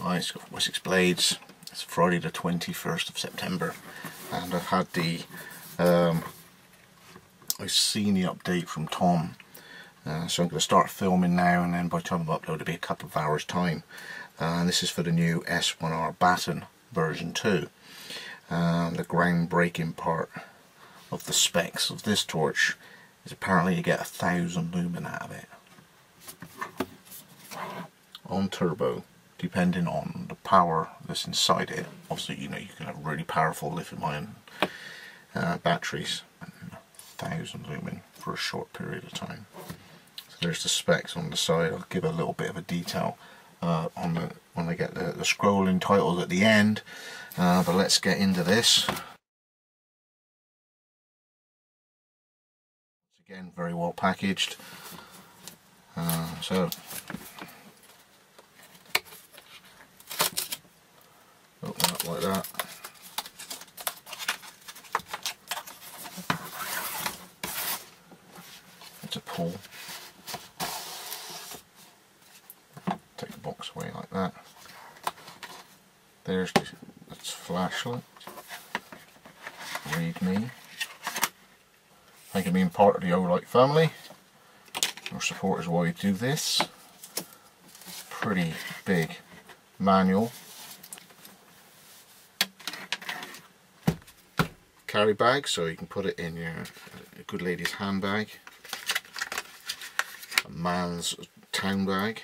Right, it's got Wessex blades. It's Friday the 21st of September, and I've had the I've seen the update from Tom, so I'm going to start filming now, and then by the time I upload it'll be a couple of hours time. And this is for the new S1R baton version 2. The groundbreaking part of the specs of this torch is apparently you get 1000 lumen out of it on turbo, depending on the power that's inside it. Obviously, you know, you can have really powerful lithium-ion batteries, 1000 lumen for a short period of time. So there's the specs on the side. I'll give a little bit of a detail on the when I get the scrolling titles at the end, but let's get into this. Again, very well packaged. So open up like that. It's a pull. Take the box away like that. There's that's flashlight. Read me. Thank you for being part of the Olight family. Your support is why we do this. Pretty big manual. Carry bag, so you can put it in your good lady's handbag. A man's town bag.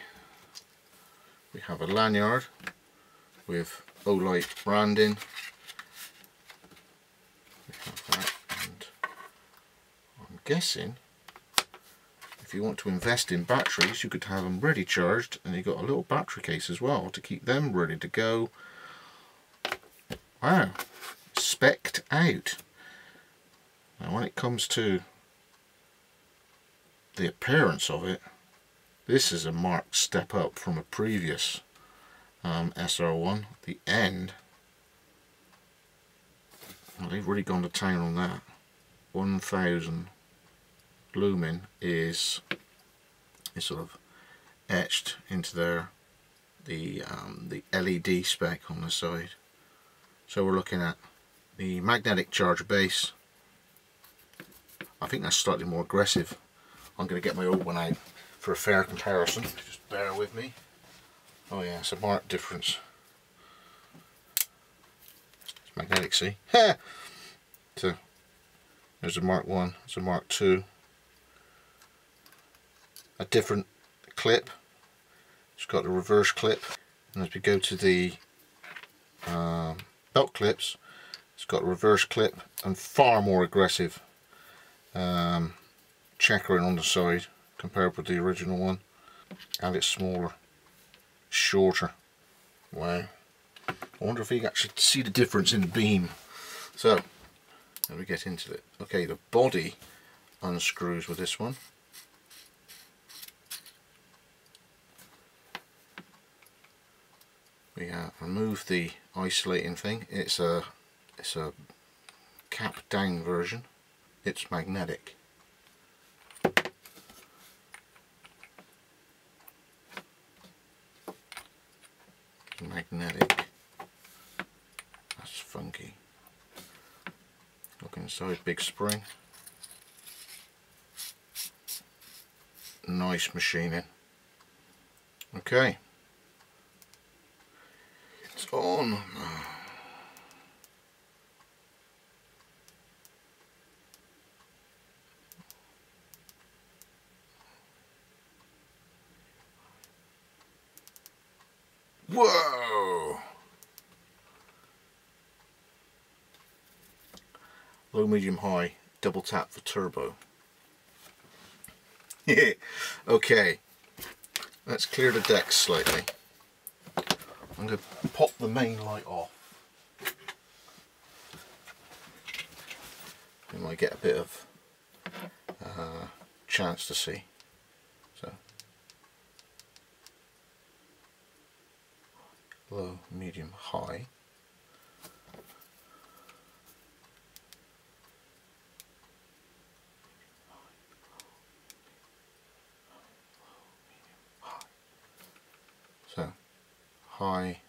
We have a lanyard with Olight branding. We have that, and I'm guessing if you want to invest in batteries, you could have them ready charged, and you've got a little battery case as well to keep them ready to go. Wow, spec'd out. Now when it comes to the appearance of it, this is a marked step up from a previous SR1. The end, well, they've really gone to town on that. 1000 lumen is sort of etched into the LED spec on the side. So we're looking at the magnetic charger base. I think that's slightly more aggressive. I'm going to get my old one out for a fair comparison. Just bear with me. Oh yeah, it's a marked difference. It's magnetic, see? So there's a Mark 1, there's a Mark 2. A different clip. It's got a reverse clip. And as we go to the belt clips, it's got a reverse clip and far more aggressive checkering on the side compared with the original one. And it's smaller, shorter. Wow. I wonder if you can actually see the difference in the beam. So, let me get into it. Okay, the body unscrews with this one. We remove the isolating thing. It's a cap down version. It's magnetic. Magnetic. That's funky. Look inside, big spring. Nice machining. Okay. It's on. Whoa! Low, medium, high, double tap for turbo. Okay, let's clear the decks slightly. I'm going to pop the main light off. You might get a bit of chance to see. So, low, medium, high. So, high,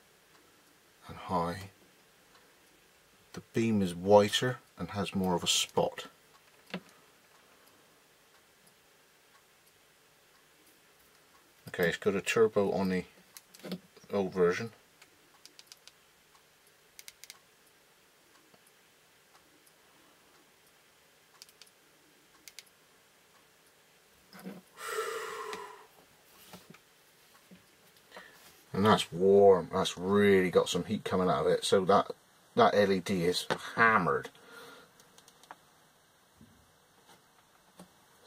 and high. The beam is whiter and has more of a spot. Okay, it's got a turbo on the old version. And that's warm, that's really got some heat coming out of it, so that LED is hammered.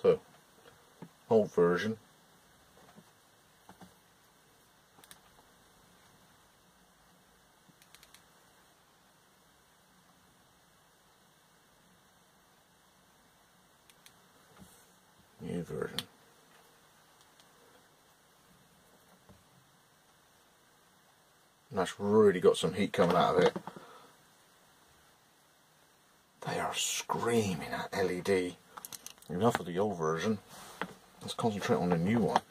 So, old version. New version. And that's really got some heat coming out of it. They are screaming at LED. Enough of the old version. Let's concentrate on the new one.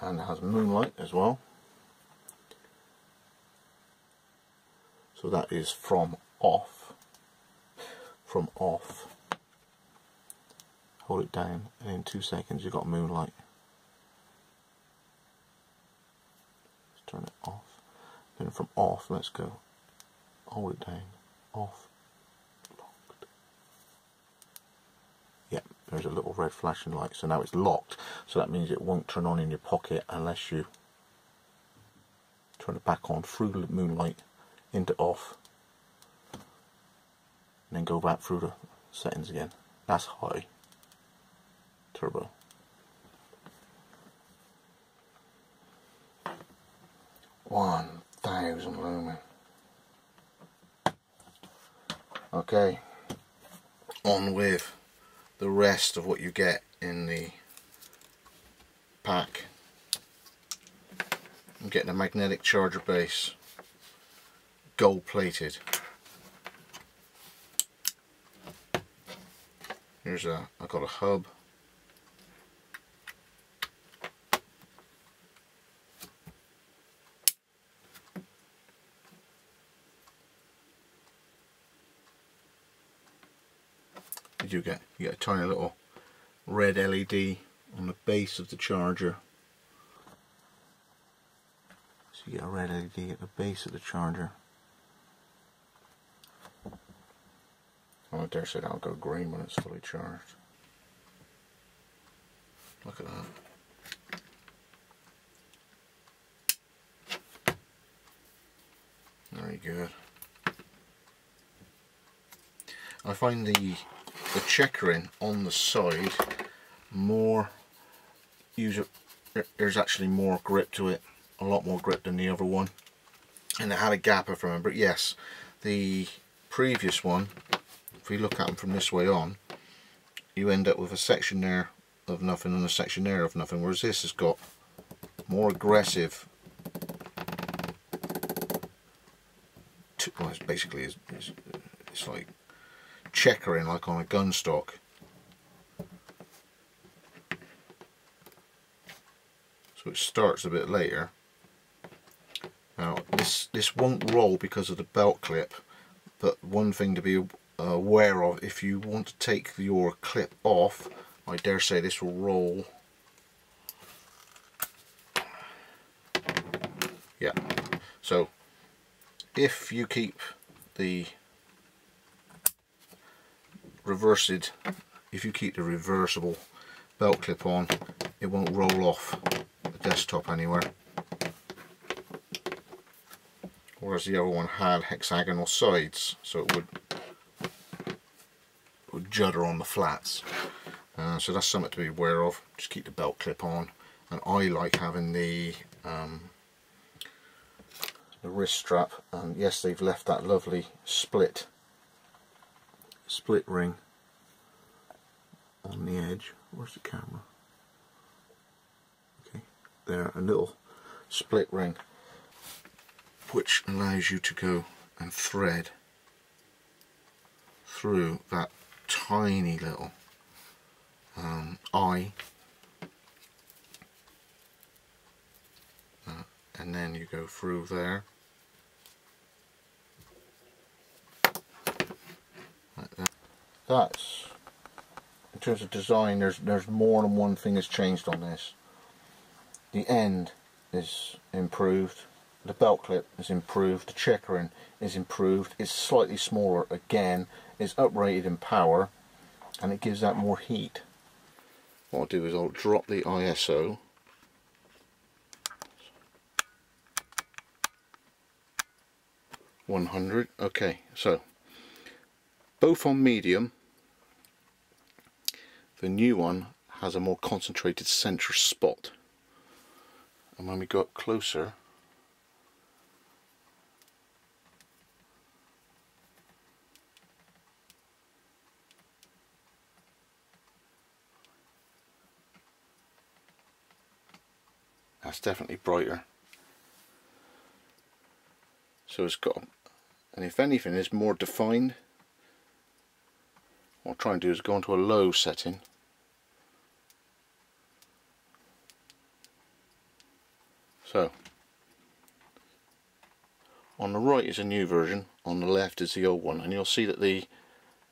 And it has moonlight as well. So that is from off. From off. Hold it down and in 2 seconds you've got moonlight. Let's turn it off. Then from off, let's go. Hold it down. Off. Locked. Yep, there's a little red flashing light. So now it's locked. So that means it won't turn on in your pocket unless you turn it back on through the moonlight into off. And then go back through the settings again. That's high. Turbo. $1,000 lumen. Okay, on with the rest of what you get in the pack. I'm getting a magnetic charger base, gold plated. Here's I've got a hub. You get a tiny little red LED on the base of the charger. So you get a red LED at the base of the charger. I dare say that'll go green when it's fully charged. Look at that. Very good. I find the checkering on the side more there's actually more grip to it, a lot more grip than the other one, and it had a gap if I remember. Yes, the previous one, if we look at them from this way on, you end up with a section there of nothing and a section there of nothing, whereas this has got more aggressive, well, it's basically it's like checkering like on a gun stock. So it starts a bit later. Now this won't roll because of the belt clip, but one thing to be aware of, if you want to take your clip off, I dare say this will roll. Yeah, so if you keep the reversible belt clip on, it won't roll off the desktop anywhere, whereas the other one had hexagonal sides, so it would judder on the flats. So that's something to be aware of. Just keep the belt clip on, and I like having the wrist strap, and yes, they've left that lovely split ring on the edge. Where's the camera? Okay, there, a little split ring which allows you to go and thread through that tiny little eye, and then you go through there like that. That's, in terms of design, there's more than one thing that's changed on this. The end is improved, the belt clip is improved, the checkering is improved, it's slightly smaller again, it's uprated in power, and it gives that more heat. What I'll do is I'll drop the ISO. .100. Okay, so both on medium. The new one has a more concentrated centre spot, and when we go up closer, that's definitely brighter. So it's got, and if anything, it's more defined. What I'll try and do is go into a low setting. So, on the right is a new version, on the left is the old one, and you'll see that the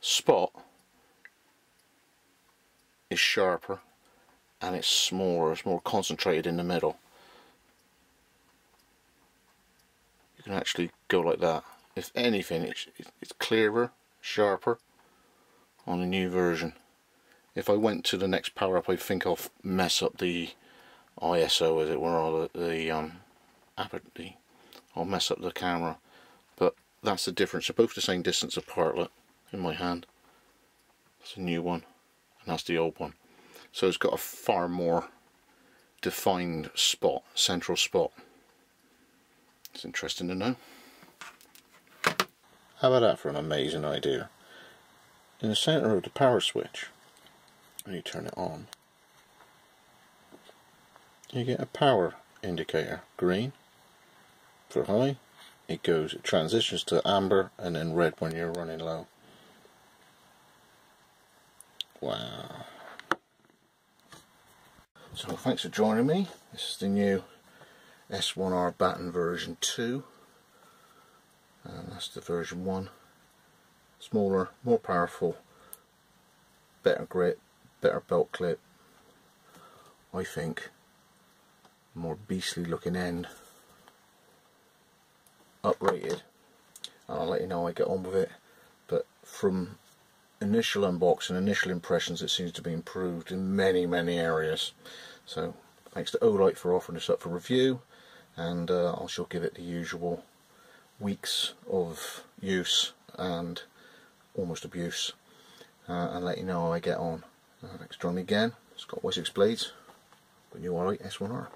spot is sharper and it's smaller, it's more concentrated in the middle. You can actually go like that. If anything, it's clearer, sharper on the new version. If I went to the next power up, I think I'll mess up the ISO, as it were, or I'll mess up the camera. But that's the difference. They're both the same distance apart. Look, in my hand. That's a new one, and that's the old one. So it's got a far more defined spot, central spot. It's interesting to know. How about that for an amazing idea? In the centre of the power switch, when you turn it on, you get a power indicator, green for high. It transitions to amber and then red when you're running low. Wow. So thanks for joining me. This is the new S1R batten version 2. And that's the version 1. Smaller, more powerful, better grip, better belt clip. I think more beastly looking end, uprated, and I'll let you know how I get on with it. But from initial unboxing, initial impressions, it seems to be improved in many areas. So thanks to Olight for offering this up for review, and I shall give it the usual weeks of use and almost abuse, and let you know how I get on. Thanks for joining me again. Scott Wessex Blades, the new Olight S1R.